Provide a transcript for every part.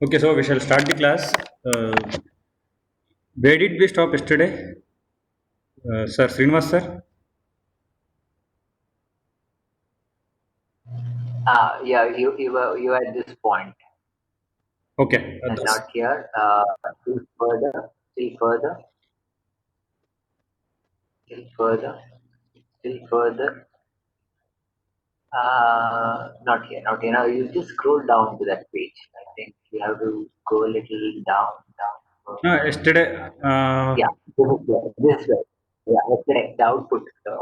Okay, so we shall start the class. Where did we stop yesterday? Sir Srinivas, sir? Yeah, you were at this point Okay, and not here. Still further, still further, still further, still further. Not here, not here. Now you just scroll down to that page. I think you have to go a little down, down. yesterday, Yeah, this way. Yeah, okay. The output. The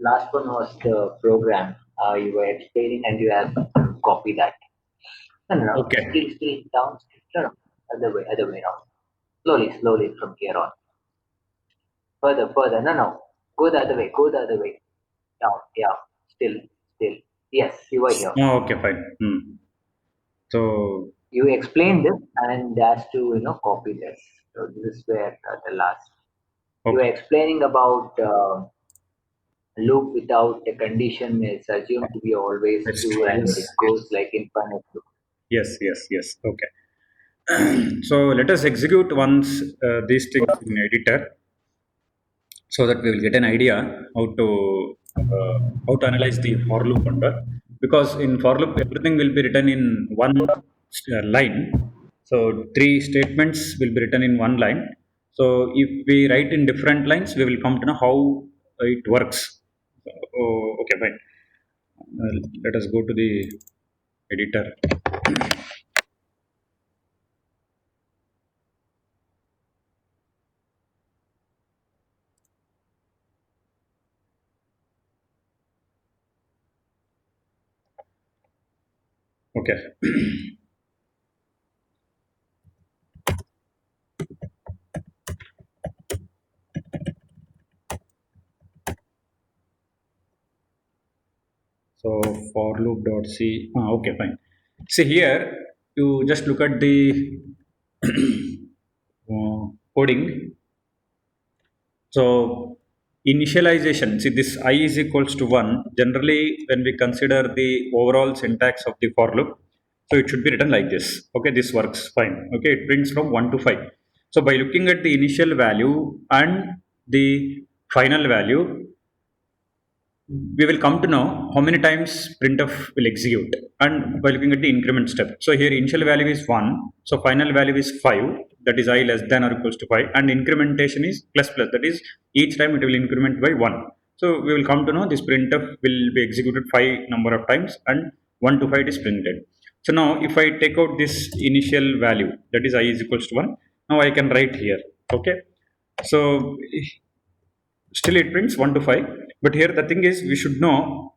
last one was the program. You were explaining, and you have to copy that. No, no, no. okay, Still down. Still, no, no. Other way around. Slowly, slowly from here on. Further, further. No, no. Go the other way. Go the other way. Down. Yeah. Still, still. Yes, you were here. okay, fine. So, You explained this and asked to copy this. So this is where the last. You were okay, explaining about loop without a condition is assumed to be always let's true try and this. it goes like infinite loop. Yes, okay. So, let us execute once these things in editor so that we will get an idea how to analyze the for loop under, because in for loop everything will be written in one line. So three statements will be written in one line. So if we write in different lines, we will come to know how it works. Okay, fine. Let us go to the editor. Okay. So for loop dot c. Okay, fine. See here, you just look at the coding. So initialization, see this I is equals to 1. Generally, when we consider the overall syntax of the for loop, so it should be written like this. Okay, this works fine. Okay, it brings from 1 to 5. So by looking at the initial value and the final value, we will come to know how many times printf will execute, and by looking at the increment step. So here initial value is 1, so final value is 5, that is I less than or equals to 5, and incrementation is plus plus, that is each time it will increment by 1. So we will come to know this printf will be executed 5 number of times and 1 to 5 is printed. So now if I take out this initial value, that is I is equals to 1, now I can write here. Okay, so still it prints 1 to 5, but here the thing is we should know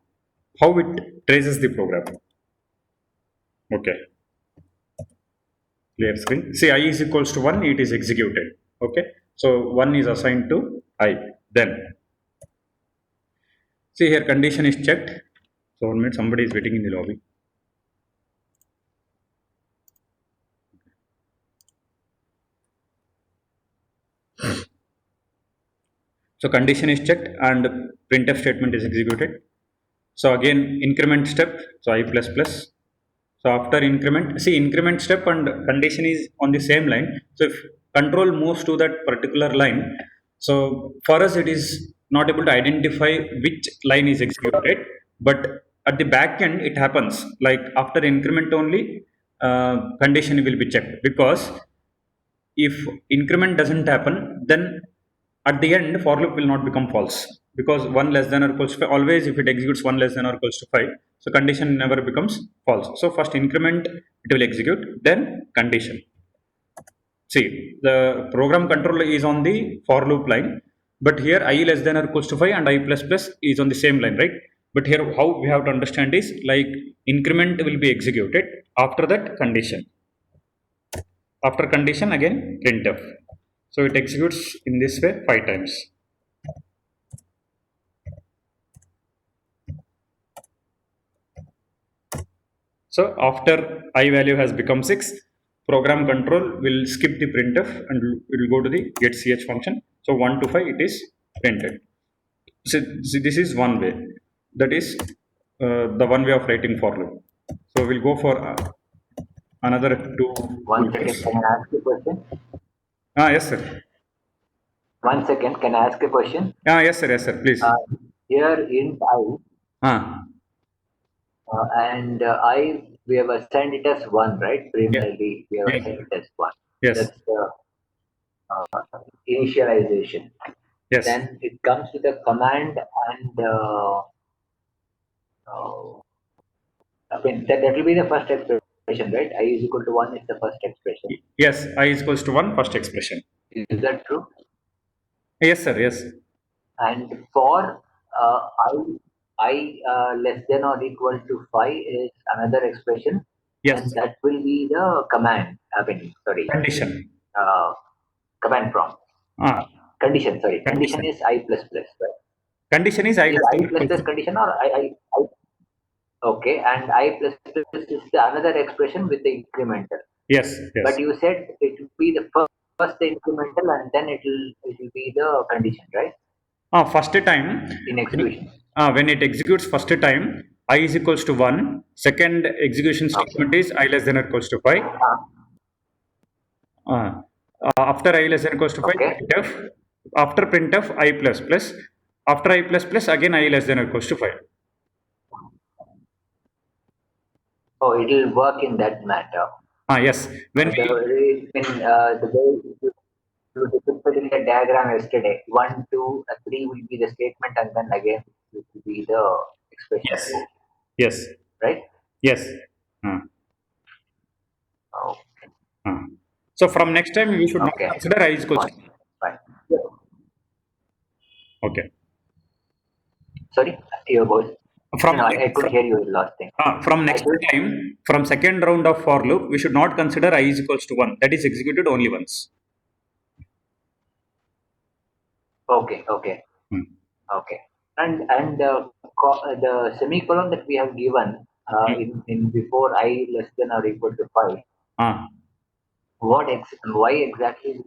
how it traces the program. Okay, clear screen. See, I is equals to 1, it is executed. Okay, so 1 is assigned to I. Then see here condition is checked. So 1 minute, somebody is waiting in the lobby. So condition is checked and printf statement is executed. So again increment step, so I plus plus. So after increment, see increment step and condition is on the same line. So if control moves to that particular line, so for us it is not able to identify which line is executed, but at the back end it happens like after increment only condition will be checked, because if increment doesn't happen, then at the end for loop will not become false, because 1 less than or equals to 5, always if it executes 1 less than or equals to 5, so condition never becomes false. So first increment it will execute, then condition. See, the program controller is on the for loop line, but here I less than or equals to 5 and I plus plus is on the same line, right? But here how we have to understand is like increment will be executed, after that condition, after condition again printf. So it executes in this way 5 times. So after I value has become 6, program control will skip the printf and will go to the getch function. So 1 to 5 it is printed. So, this is one way. That is the one way of writing for loop. So we'll go for another two One second, loops. can I ask a question? Yes, sir. 1 second, can I ask a question? Yes, sir. Yes, sir. Please. Uh, Here int I, Ah, and I, we have assigned it as 1, right? yeah, Primarily, we have yeah, assigned it as 1. yes, That's the initialization. yes, Then it comes with a command and uh, that will be the first expression, right? I is equal to 1 is the first expression. yes. I is equals to 1, first expression. Is that true? Yes, sir. Yes, And for I less than or equal to 5 is another expression, and yes. that will be the command. Sorry, Condition. uh, command prompt. Ah, Condition, sorry. Condition condition. is I plus plus, right? Condition is I Is less I than or plus equals plus to. condition or I okay, and I plus plus is the another expression with the incremental. Yes, But yes. you said it will be the first incremental and then it will be the condition, right? First time, In execution. when it executes first time, I is equals to 1. Second execution Okay. statement is I less than or equals to 5. Uh, Uh, After I less than or equals to 5, okay. printf. After printf, I plus plus. After I plus plus, again I less than or equals to 5. Oh, it will work in that matter. Yes. When The we, the way you depicted in the diagram yesterday, 1, 2, 3 will be the statement, and then again it will be the expression yes, 4, yes, right? yes. Uh, Oh, uh. So from next time, we should not okay. consider I is equals to. Fine. Fine. Yeah. Okay. Sorry, your voice. From No, no, I next, couldn't hear you last thing. from I next should. time, from second round of for loop, we should not consider I is equals to 1. That is executed only once. Okay, okay, Hmm. okay. And the semicolon that we have given in before I less than or equal to 5. Ah, Why exactly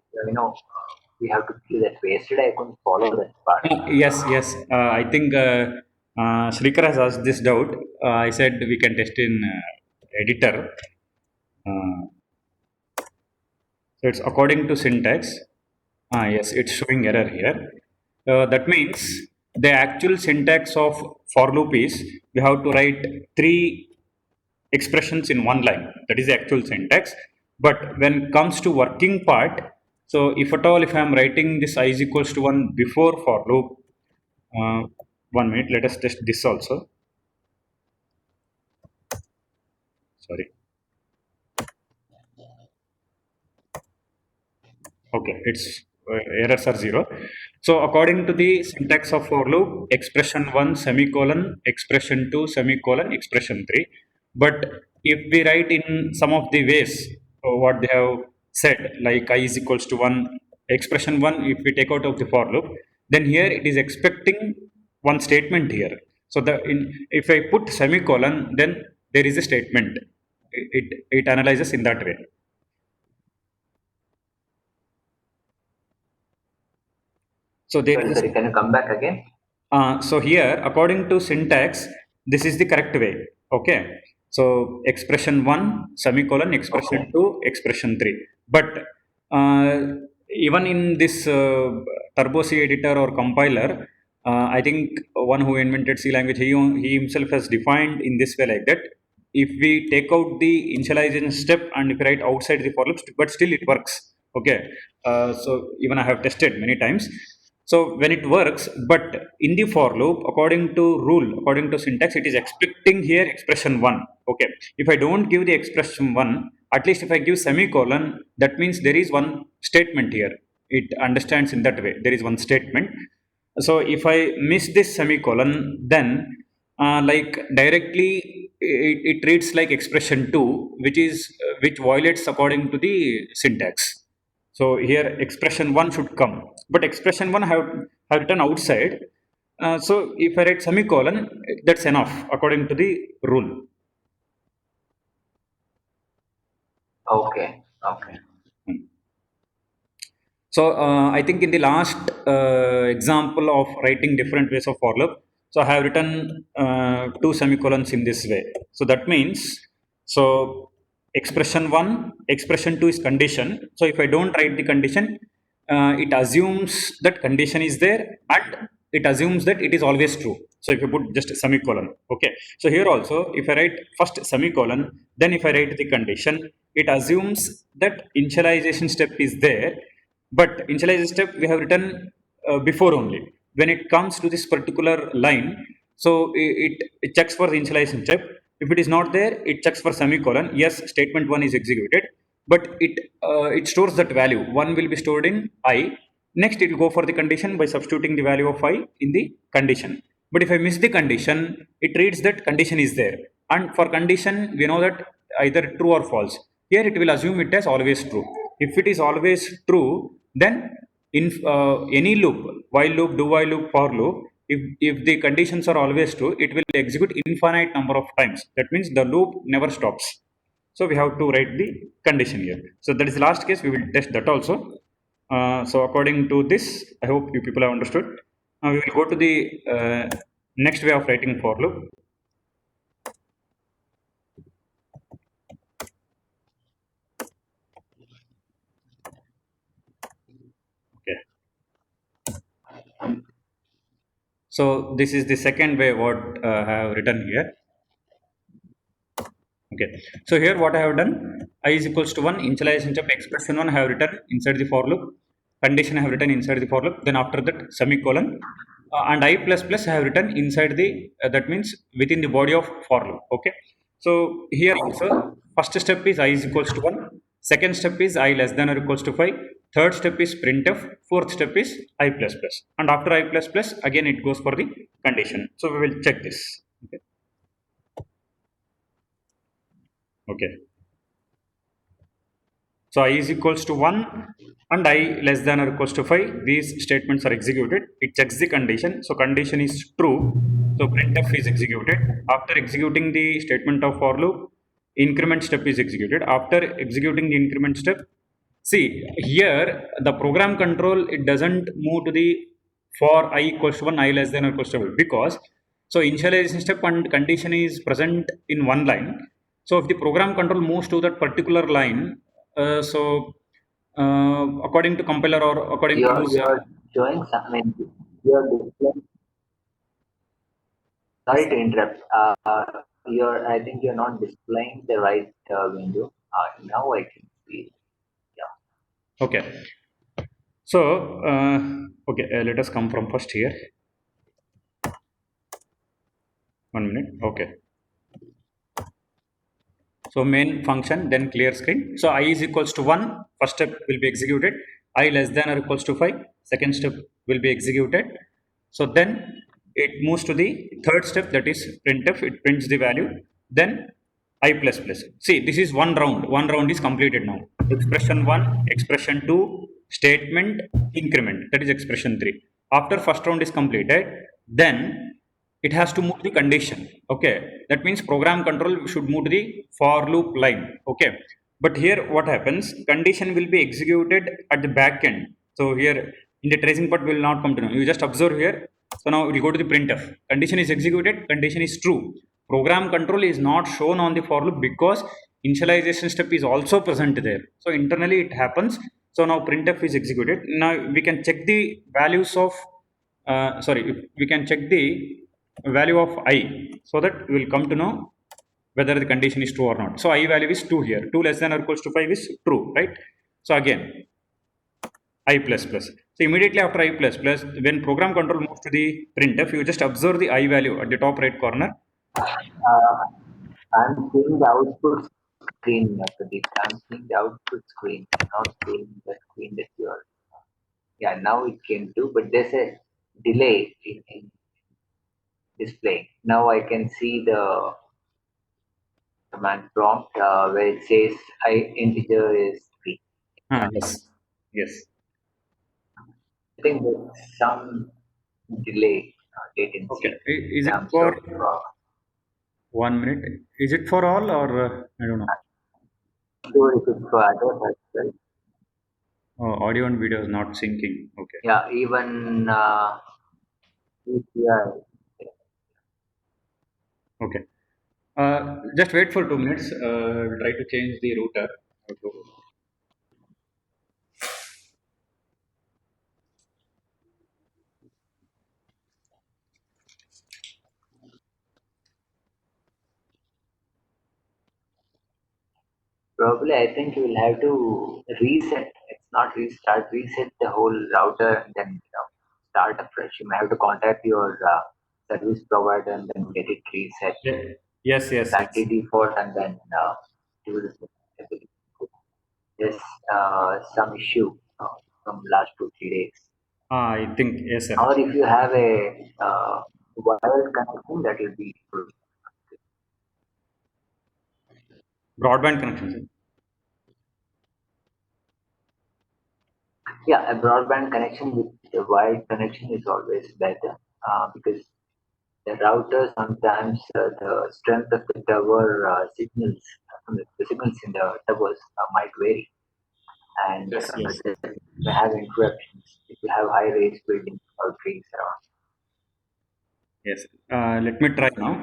we have to do that way? Yesterday I couldn't follow that part. yes, yes. I think Shrikar has asked this doubt. I said we can test in editor. Uh, so it's according to syntax. Yes, it's showing error here. That means the actual syntax of for loop is we have to write three expressions in one line. That is the actual syntax. But when it comes to working part, so if at all, if I am writing this I is equals to 1 before for loop, uh, 1 minute, let us test this also. Sorry. Okay, its errors are 0. So according to the syntax of for loop, expression 1 semicolon, expression 2 semicolon, expression 3. But if we write in some of the ways what they have said, like I is equals to 1, expression 1, if we take out of the for loop, then here it is expecting one statement here. So if I put semicolon, then there is a statement. It analyzes in that way. So there Sorry, is sorry. Can you come back again? so here, according to syntax, this is the correct way. Okay. So expression 1, semicolon, expression Okay. 2, expression 3. But uh, even in this Turbo C editor or compiler, I think one who invented C language, he himself has defined in this way like that. If we take out the initialization step and if we write outside the for loop, but still it works. Okay. So even I have tested many times. So when it works, but in the for loop, according to rule, according to syntax, it is expecting here expression 1. Okay. If I don't give the expression 1, at least if I give semicolon, that means there is one statement here. It understands in that way. There is one statement. So if I miss this semicolon, then like directly it reads like expression 2, which violates according to the syntax. So here expression 1 should come, but expression 1 have written outside. So if I write semicolon, that's enough according to the rule. Okay. Okay. So I think in the last example of writing different ways of for loop, so I have written two semicolons in this way. So that means, so expression 1, expression 2 is condition. So if I don't write the condition, it assumes that condition is there and it assumes that it is always true. So if you put just a semicolon, okay. So here also, if I write first semicolon, then if I write the condition, it assumes that initialization step is there, but initialization step we have written before only. When it comes to this particular line, so it checks for the initialization step. If it is not there, it checks for semicolon. Yes, statement 1 is executed, but it stores that value. 1 will be stored in I. Next, it will go for the condition by substituting the value of I in the condition. But if I miss the condition, it reads that condition is there. And for condition, we know that either true or false. Here it will assume it as always true. If it is always true, then in any loop, while loop, do while loop, for loop, if the conditions are always true, it will execute infinite number of times. That means the loop never stops. So we have to write the condition here. So that is the last case. We will test that also. So according to this, I hope you people have understood. Now we will go to the next way of writing for loop. Okay. So this is the second way what I have written here. Okay. So here what I have done, I is equals to 1, initialization step expression 1 I have written inside the for loop, condition I have written inside the for loop, then after that semicolon, and I plus plus I have written inside the, that means within the body of for loop. Okay. So here also, first step is I is equals to 1, second step is I less than or equals to 5, third step is printf, fourth step is I plus plus, and after I plus plus again it goes for the condition. So we will check this. Okay. Okay. So I is equals to 1 and I less than or equals to 5. These statements are executed. It checks the condition. So condition is true. So printf is executed. After executing the statement of for loop, increment step is executed. After executing the increment step, see here the program control, it doesn't move to the for I equals to 1, I less than or equals to 5, because so initialization step and condition is present in one line. So if the program control moves to that particular line, according to compiler or according to user. You're showing some, I mean, you're displaying, sorry to interrupt. I think you're not displaying the right window. Now I can see. Yeah. Okay. So, okay, let us come from first here. 1 minute. Okay. So main function, then clear screen. So I is equals to 1, first step will be executed. I less than or equals to 5, second step will be executed. So then it moves to the third step, that is printf, it prints the value. Then I plus plus. See, this is one round is completed now. Expression 1, expression 2, statement, increment, that is expression 3. After first round is completed, then it has to move the condition. Okay, that means program control should move to the for loop line. Okay, but here what happens, condition will be executed at the back end. So here in the tracing part will not come to know, you just observe here. So now we go to the printf, condition is executed, condition is true, program control is not shown on the for loop because initialization step is also present there. So internally it happens. So now printf is executed. Now we can check the values of we can check the value of I, so that we will come to know whether the condition is true or not. So I value is 2 here, 2 less than or equals to 5 is true, right? So again I plus plus. So immediately after I plus plus, when program control moves to the printf, you just observe the I value at the top right corner. I'm seeing the output screen, Pradeep. I'm seeing the output screen. I'm not seeing the screen that you're. Yeah, now it came to, but there's a delay in displaying. Now I can see the command prompt where it says I integer is 3. Yes, yes. I think there's some delay Okay, latency is in it terms for of 1 minute? Is it for all or I don't know? so if it's for others as well. Audio and video is not syncing. Okay. Yeah, even API. Okay. Just wait for 2 minutes. We'll try to change the router. Probably, I think you will have to reset. It's not restart, reset the whole router and then start afresh. You may have to contact your service provider and then get it reset Yeah. Yes, yes, back to yes. default and then do this. There's some issue from last 2 3 days. I think yes, sir. Or if you have a wired connection, that will be good. Broadband connection, sir. Yeah, a broadband connection with a wired connection is always better because the router sometimes the strength of the tower signals, the signals in the towers might vary and Yes, yes, they may have interruptions if you have high raised buildings or trees around. yes. Let me try now.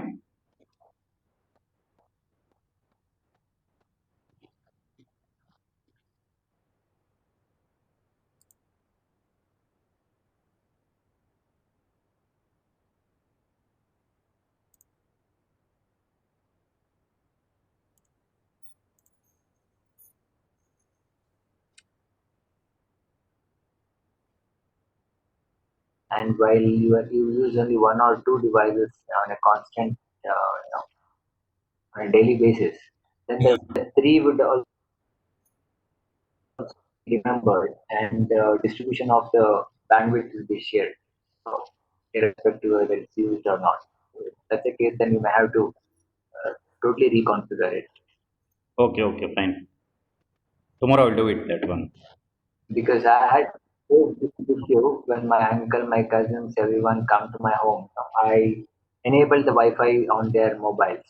And while you use only one or two devices on a constant, on a daily basis, then Yeah. the three would also be remembered and the distribution of the bandwidth will be shared. So, irrespective whether it's used or not. So if that's the case, then you may have to uh, totally reconfigure it Okay, okay, fine. Tomorrow I'll do it, that one. because I had faced this issue when my uncle, my cousins, everyone come to my home. I enabled the Wi-Fi on their mobiles,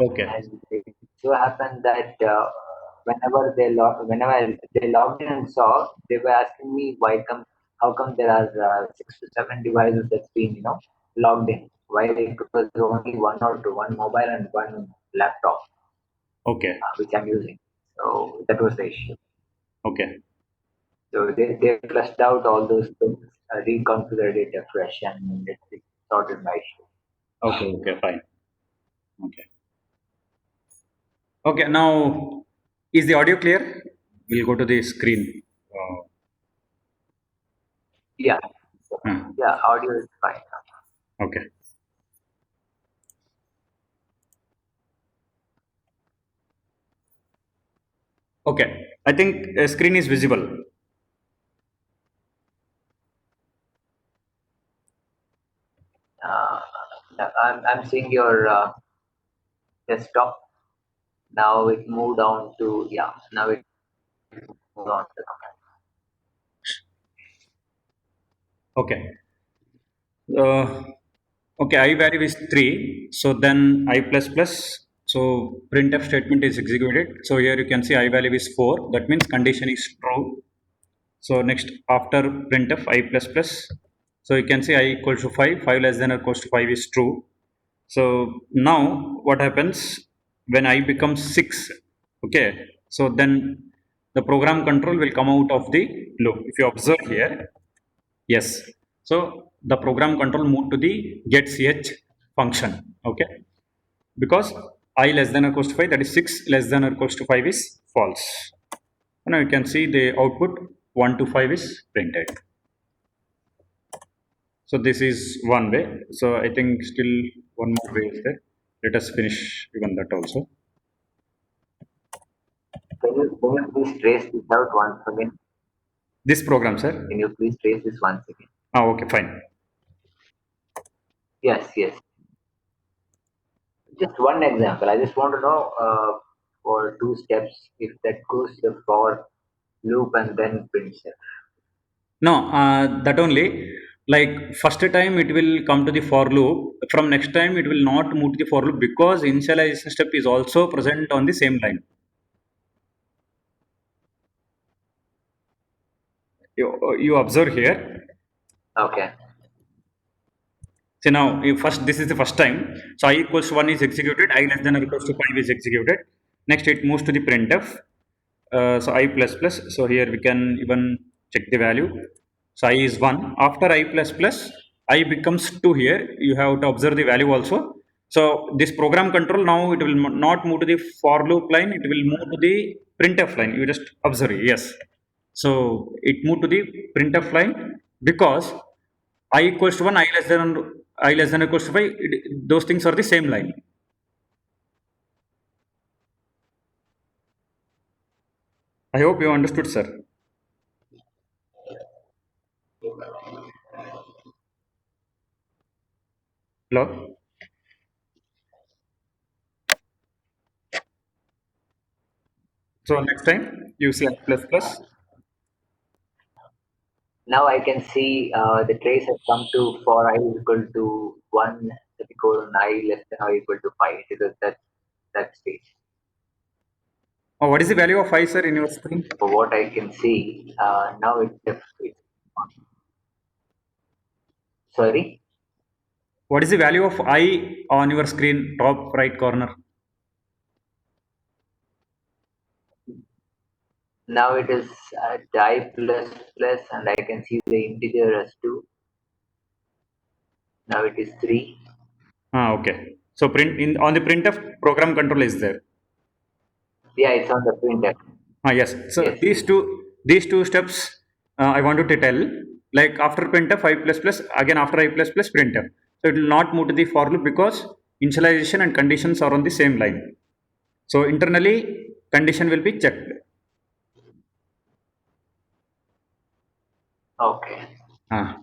Okay, and it so happened that whenever they logged in and saw, they were asking me how come there are 6 to 7 devices that's been logged in, while it was only one or two, one mobile and one laptop okay, which I'm using. So that was the issue. okay, So they flushed out all those things, reconfigured it afresh, and it sorted my issue. okay, okay, fine. Okay. Okay, now is the audio clear? We'll go to the screen. Yeah, Hmm, yeah, audio is fine. okay, okay. I think screen is visible. Uh, I'm seeing your desktop. Now it moved on to yeah. Now it moved on to Okay. Uh, okay, I value is 3. So then I plus plus. So printf statement is executed. So here you can see I value is 4. That means condition is true. So next after printf I plus plus. So you can see I equals to 5. 5 less than or equals to 5 is true. So now what happens when I become 6? Okay. So then the program control will come out of the loop. If you observe here, yes. So the program control moved to the get ch function. Okay. Because I less than or equals to 5, that is 6 less than or equals to 5 is false. Now you can see the output 1 to 5 is printed. So this is one way. So I think still one more way is there. Let us finish even that also. can you please trace this out once again? This program, sir. Can you please trace this once again? Ah, okay, fine. Yes, yes. Just one example. I just want to know for two steps if that goes the for loop and then prints it. No, that only. Like first time it will come to the for loop. From next time it will not move to the for loop because initialization step is also present on the same line. You observe here. Okay. So now, if first this is the first time. So I equals to 1 is executed, I less than or equals to 5 is executed. Next, it moves to the printf. So I plus plus. So here we can even check the value. So I is 1. After I plus plus, I becomes 2 here. You have to observe the value also. So this program control now it will not move to the for loop line. It will move to the printf line. You just observe it. Yes. So it moved to the printf line because I equals to 1, I less than or equals to 5, those things are the same line. I hope you understood, sir. Hello? So next time you see I plus plus. Now I can see the trace has come to for I equal to 1 semicolon I less than or equal to 5. It is that stage. Oh, what is the value of I, sir, in your screen? For what I can see, now it's sorry. What is the value of I on your screen, top right corner? Now it is die plus plus, and I can see the integer as 2. Now it is 3. Ah, okay. So print in on the printf program control is there. Yeah, it's on the printer. Ah, yes. So Yes. these two steps I wanted to tell. Like after printf I plus plus, again after I plus plus printf. So it will not move to the for loop because initialization and conditions are on the same line. So internally condition will be checked. Okay. Ah.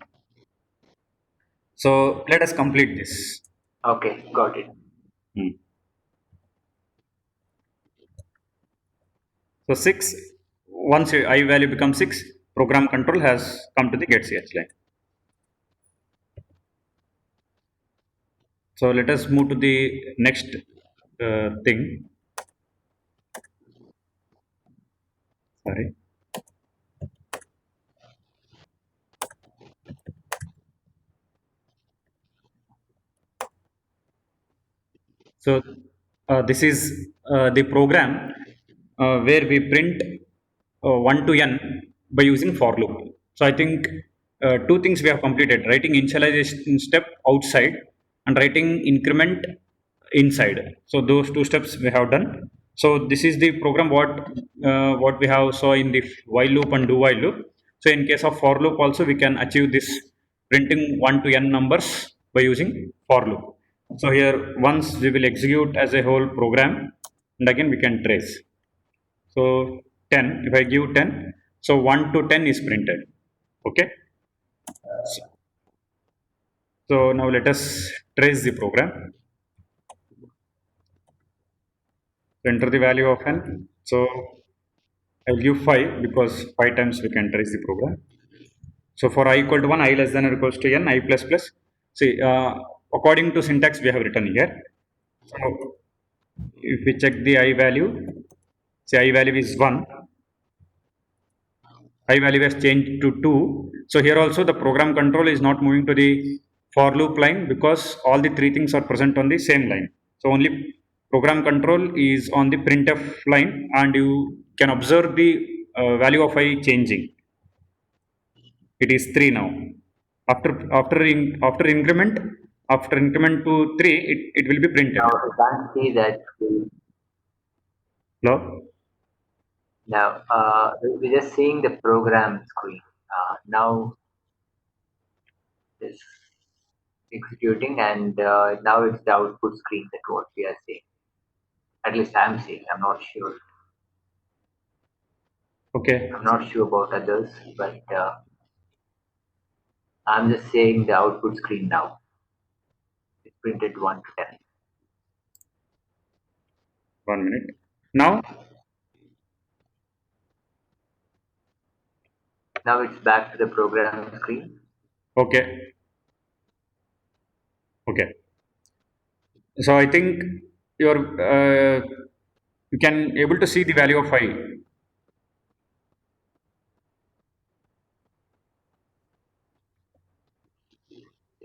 So let us complete this. Okay, got it. Hmm. So 6, once I value becomes 6, program control has come to the get ch line. So let us move to the next thing. Sorry. So this is the program where we print 1 to n by using for loop. So I think two things we have completed: writing initialization step outside and writing increment inside. So those two steps we have done. So this is the program what we have saw in the while loop and do while loop. So in case of for loop also we can achieve this printing 1 to n numbers by using for loop. So here once we will execute as a whole program and again we can trace. So 10, if I give 10, so 1 to 10 is printed. Okay. So now let us trace the program. Enter the value of n. So I'll give 5 because 5 times we can trace the program. So for I equal to 1, I less than or equals to n, I plus plus. See, according to syntax we have written here. So if we check the I value, say I value is 1, I value has changed to 2. So here also the program control is not moving to the for loop line because all the three things are present on the same line. So only program control is on the printf line and you can observe the value of I changing. It is 3 now. After increment, after increment to 3, it will be Now printed. I can't see that. Hello? Now we're just seeing the program screen. Now it's executing, and now it's the output screen that what we are seeing. At least I'm seeing. I'm not sure. Okay. I'm not sure about others, but I'm just saying the output screen now. It's printed 1 to 10. 1 minute. Now, Now it's back to the program screen. okay. Okay. So I think you're you can able to see the value of I.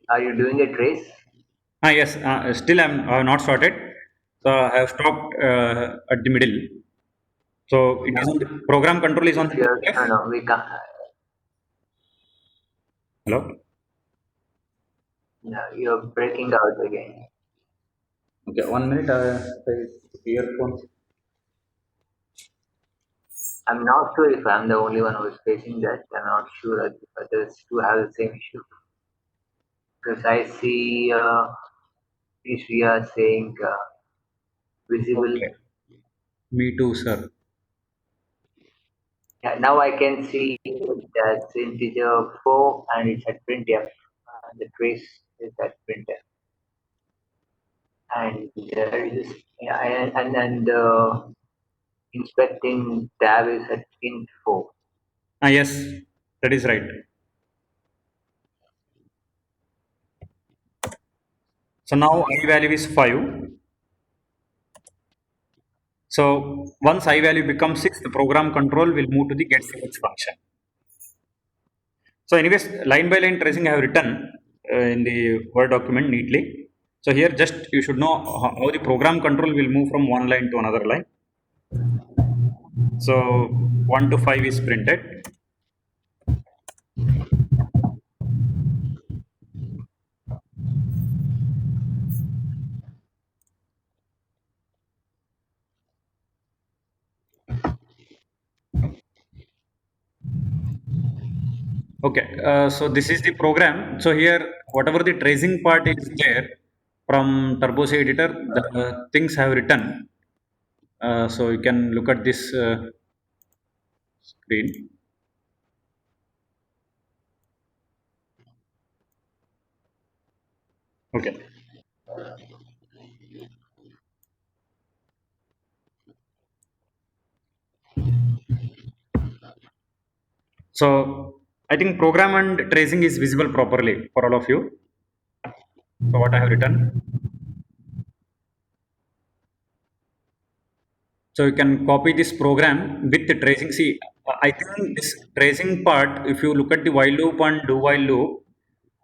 Are you doing a trace? Yes, still I have not started. So I have stopped at the middle. So it is on the program control is on If the you're, left. no, no, we can't. Hello. No, you're breaking out again. Okay, 1 minute. Earphones. I'm not sure if I'm the only one who is facing that. I'm not sure if others do have the same issue. Because I see Shriya saying visible. Okay. Me too, sir. Yeah, now I can see that's integer 4 and it's at printf. The trace is at printf. And there is, yeah, and inspecting tab is at int 4. Yes, that is right. So now I value is 5. So once I value becomes 6, the program control will move to the get select function. So anyways, line by line tracing I have written in the Word document neatly. So here just you should know how the program control will move from one line to another line. So 1 to 5 is printed. Okay, so this is the program. So here, whatever the tracing part is there from Turbo C editor, the things have written. So you can look at this screen. Okay. So I think program and tracing is visible properly for all of you. So what I have written. So you can copy this program with the tracing. See, I think this tracing part, if you look at the while loop and do while loop,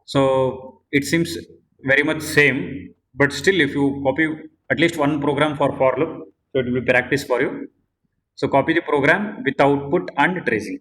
so it seems very much same. But still, if you copy at least one program for loop, so it will be practice for you. So copy the program with output and tracing.